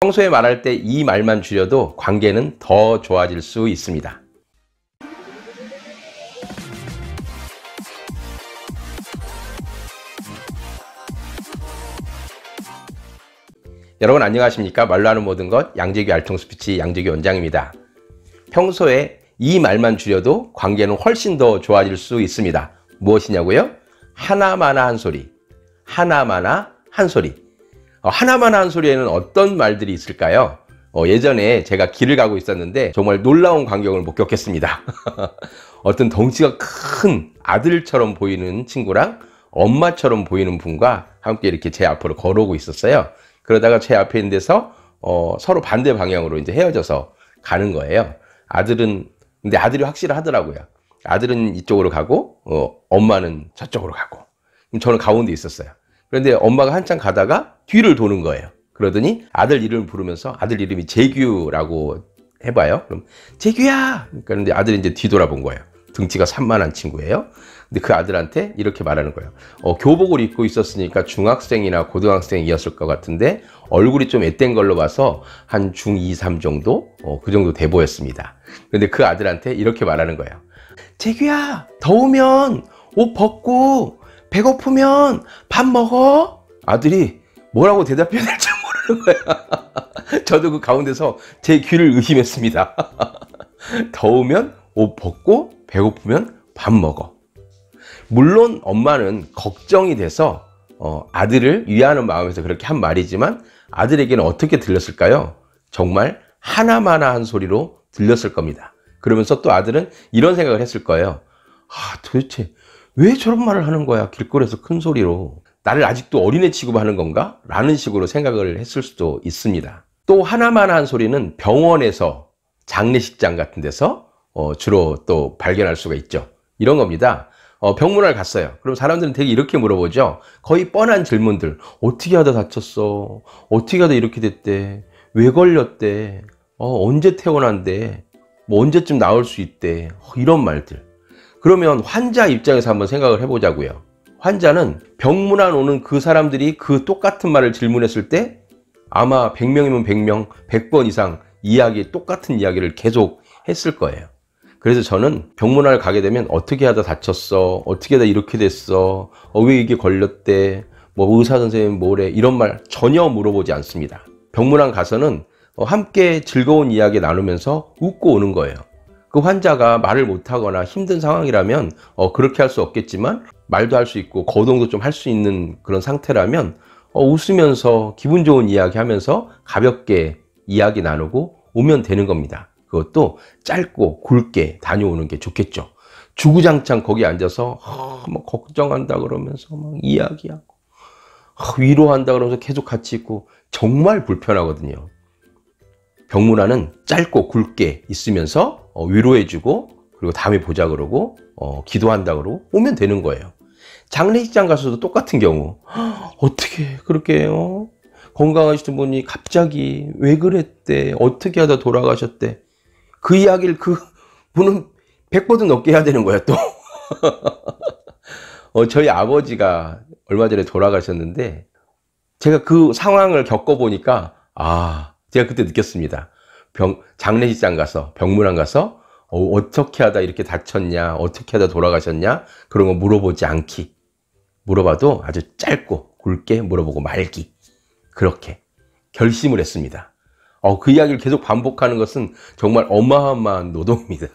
평소에 말할 때 이 말만 줄여도 관계는 더 좋아질 수 있습니다. 여러분 안녕하십니까? 말로 하는 모든 것 양재규 알통스피치 양재규 원장입니다. 평소에 이 말만 줄여도 관계는 훨씬 더 좋아질 수 있습니다. 무엇이냐고요? 하나마나 한 소리. 하나마나 한 소리. 하나마나 한 소리에는 어떤 말들이 있을까요? 예전에 제가 길을 가고 있었는데 정말 놀라운 광경을 목격했습니다. 어떤 덩치가 큰 아들처럼 보이는 친구랑 엄마처럼 보이는 분과 함께 이렇게 제 앞으로 걸어오고 있었어요. 그러다가 제 앞에 있는 데서 서로 반대 방향으로 이제 헤어져서 가는 거예요. 근데 아들이 확실하더라고요. 아들은 이쪽으로 가고 엄마는 저쪽으로 가고. 그럼 저는 가운데 있었어요. 그런데 엄마가 한참 가다가 뒤를 도는 거예요. 그러더니 아들 이름을 부르면서 아들 이름이 재규라고 해봐요. 그럼 재규야! 그런데 아들이 이제 뒤돌아본 거예요. 등치가 산만한 친구예요. 근데 그 아들한테 이렇게 말하는 거예요. 교복을 입고 있었으니까 중학생이나 고등학생이었을 것 같은데 얼굴이 좀 앳된 걸로 봐서 한 중2, 3 정도? 그 정도 돼 보였습니다. 근데 그 아들한테 이렇게 말하는 거예요. 재규야, 더우면 옷 벗고 배고프면 밥 먹어? 아들이 뭐라고 대답해야 될지 모르는 거야. 저도 그 가운데서 제 귀를 의심했습니다. 더우면 옷 벗고 배고프면 밥 먹어. 물론 엄마는 걱정이 돼서 아들을 위하는 마음에서 그렇게 한 말이지만 아들에게는 어떻게 들렸을까요? 정말 하나마나 한 소리로 들렸을 겁니다. 그러면서 또 아들은 이런 생각을 했을 거예요. 도대체 왜 저런 말을 하는 거야? 길거리에서 큰 소리로. 나를 아직도 어린애 취급하는 건가? 라는 식으로 생각을 했을 수도 있습니다. 또 하나마나 한 소리는 병원에서 장례식장 같은 데서 주로 또 발견할 수가 있죠. 이런 겁니다. 병문안을 갔어요. 그럼 사람들은 되게 이렇게 물어보죠. 거의 뻔한 질문들. 어떻게 하다 다쳤어? 어떻게 하다 이렇게 됐대? 왜 걸렸대? 언제 퇴원한대? 뭐 언제쯤 나올 수 있대? 이런 말들. 그러면 환자 입장에서 한번 생각을 해보자고요. 환자는 병문안 오는 그 사람들이 그 똑같은 말을 질문했을 때 아마 100명이면 100명, 100번 이상 똑같은 이야기를 계속 했을 거예요. 그래서 저는 병문안을 가게 되면 어떻게 하다 다쳤어? 어떻게 하다 이렇게 됐어? 왜 이게 걸렸대? 뭐 의사 선생님 뭐래? 이런 말 전혀 물어보지 않습니다. 병문안 가서는 함께 즐거운 이야기 나누면서 웃고 오는 거예요. 그 환자가 말을 못하거나 힘든 상황이라면 그렇게 할 수 없겠지만 말도 할 수 있고 거동도 좀 할 수 있는 그런 상태라면 웃으면서 기분 좋은 이야기 하면서 가볍게 이야기 나누고 오면 되는 겁니다. 그것도 짧고 굵게 다녀오는 게 좋겠죠. 주구장창 거기 앉아서 뭐 걱정한다 그러면서 막 이야기하고 위로한다 그러면서 계속 같이 있고 정말 불편하거든요. 병문안은 짧고 굵게 있으면서 위로해주고 그리고 다음에 보자 그러고 기도한다 그러고 오면 되는 거예요. 장례식장 가서도 똑같은 경우 어떻게 그렇게 건강하시던 분이 갑자기 왜 그랬대? 어떻게 하다 돌아가셨대? 그 이야기를 그 분은 100번은 넘게 해야 되는 거야 또. 저희 아버지가 얼마 전에 돌아가셨는데 제가 그 상황을 겪어보니까 제가 그때 느꼈습니다. 장례식장 가서 병문안 가서 어떻게 하다 이렇게 다쳤냐, 어떻게 하다 돌아가셨냐 그런 거 물어보지 않기. 물어봐도 아주 짧고 굵게 물어보고 말기. 그렇게 결심을 했습니다. 그 이야기를 계속 반복하는 것은 정말 어마어마한 노동입니다.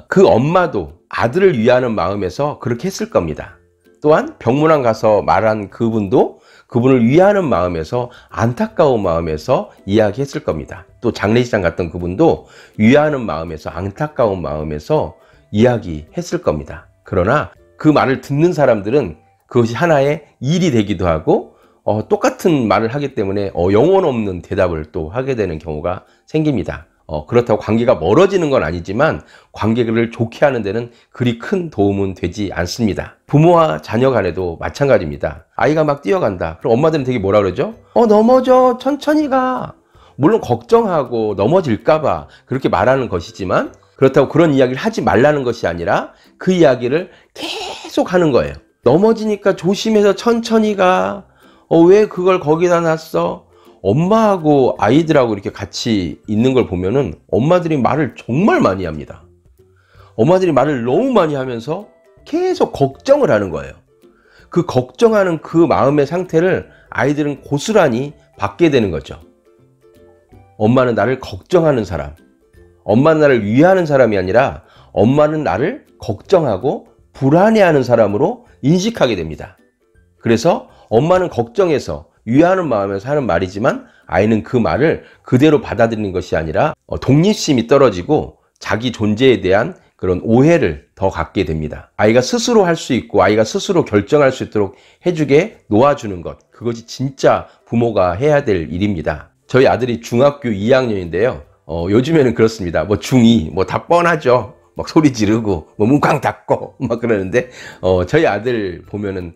그 엄마도 아들을 위하는 마음에서 그렇게 했을 겁니다. 또한 병문안 가서 말한 그분도 그분을 위하는 마음에서 안타까운 마음에서 이야기했을 겁니다. 또 장례식장 갔던 그분도 위하는 마음에서 안타까운 마음에서 이야기했을 겁니다. 그러나 그 말을 듣는 사람들은 그것이 하나의 일이 되기도 하고 똑같은 말을 하기 때문에 영혼 없는 대답을 또 하게 되는 경우가 생깁니다. 그렇다고 관계가 멀어지는 건 아니지만 관계를 좋게 하는 데는 그리 큰 도움은 되지 않습니다. 부모와 자녀 간에도 마찬가지입니다. 아이가 막 뛰어간다. 그럼 엄마들은 되게 뭐라 그러죠? 넘어져. 천천히 가. 물론 걱정하고 넘어질까봐 그렇게 말하는 것이지만 그렇다고 그런 이야기를 하지 말라는 것이 아니라 그 이야기를 계속 하는 거예요. 넘어지니까 조심해서 천천히 가. 왜 그걸 거기다 놨어? 엄마하고 아이들하고 이렇게 같이 있는 걸 보면은 엄마들이 말을 정말 많이 합니다. 엄마들이 말을 너무 많이 하면서 계속 걱정을 하는 거예요. 그 걱정하는 그 마음의 상태를 아이들은 고스란히 받게 되는 거죠. 엄마는 나를 걱정하는 사람, 엄마는 나를 위하는 사람이 아니라 엄마는 나를 걱정하고 불안해하는 사람으로 인식하게 됩니다. 그래서 엄마는 걱정해서 위하는 마음에서 하는 말이지만 아이는 그 말을 그대로 받아들이는 것이 아니라 독립심이 떨어지고 자기 존재에 대한 그런 오해를 더 갖게 됩니다. 아이가 스스로 할 수 있고 아이가 스스로 결정할 수 있도록 해주게 놓아주는 것, 그것이 진짜 부모가 해야 될 일입니다. 저희 아들이 중학교 2학년인데요. 요즘에는 그렇습니다. 뭐 중2, 뭐 다 뻔하죠. 막 소리 지르고, 뭐 문쾅 닫고, 막 그러는데, 저희 아들 보면은,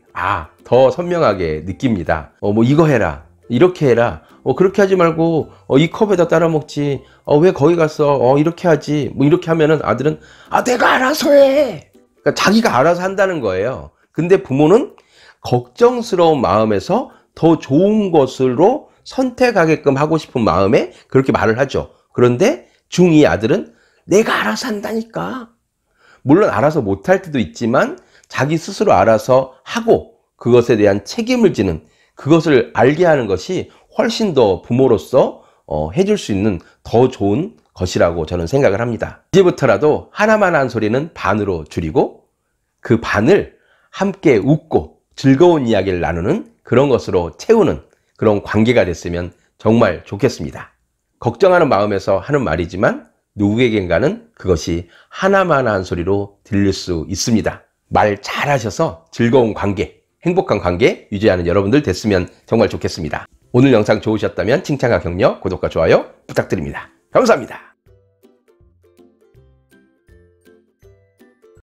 더 선명하게 느낍니다. 뭐 이거 해라. 이렇게 해라. 그렇게 하지 말고, 이 컵에다 따라 먹지. 왜 거기 가서, 이렇게 하지. 뭐 이렇게 하면은 아들은, 내가 알아서 해. 그러니까 자기가 알아서 한다는 거예요. 근데 부모는 걱정스러운 마음에서 더 좋은 것으로 선택하게끔 하고 싶은 마음에 그렇게 말을 하죠. 그런데 중2 아들은 내가 알아서 한다니까. 물론 알아서 못할 때도 있지만 자기 스스로 알아서 하고 그것에 대한 책임을 지는, 그것을 알게 하는 것이 훨씬 더 부모로서 해줄 수 있는 더 좋은 것이라고 저는 생각을 합니다. 이제부터라도 하나만 한 소리는 반으로 줄이고 그 반을 함께 웃고 즐거운 이야기를 나누는 그런 것으로 채우는 그런 관계가 됐으면 정말 좋겠습니다. 걱정하는 마음에서 하는 말이지만 누구에겐가는 그것이 하나만 한 소리로 들릴 수 있습니다. 말 잘하셔서 즐거운 관계, 행복한 관계 유지하는 여러분들 됐으면 정말 좋겠습니다. 오늘 영상 좋으셨다면 칭찬과 격려, 구독과 좋아요 부탁드립니다. 감사합니다.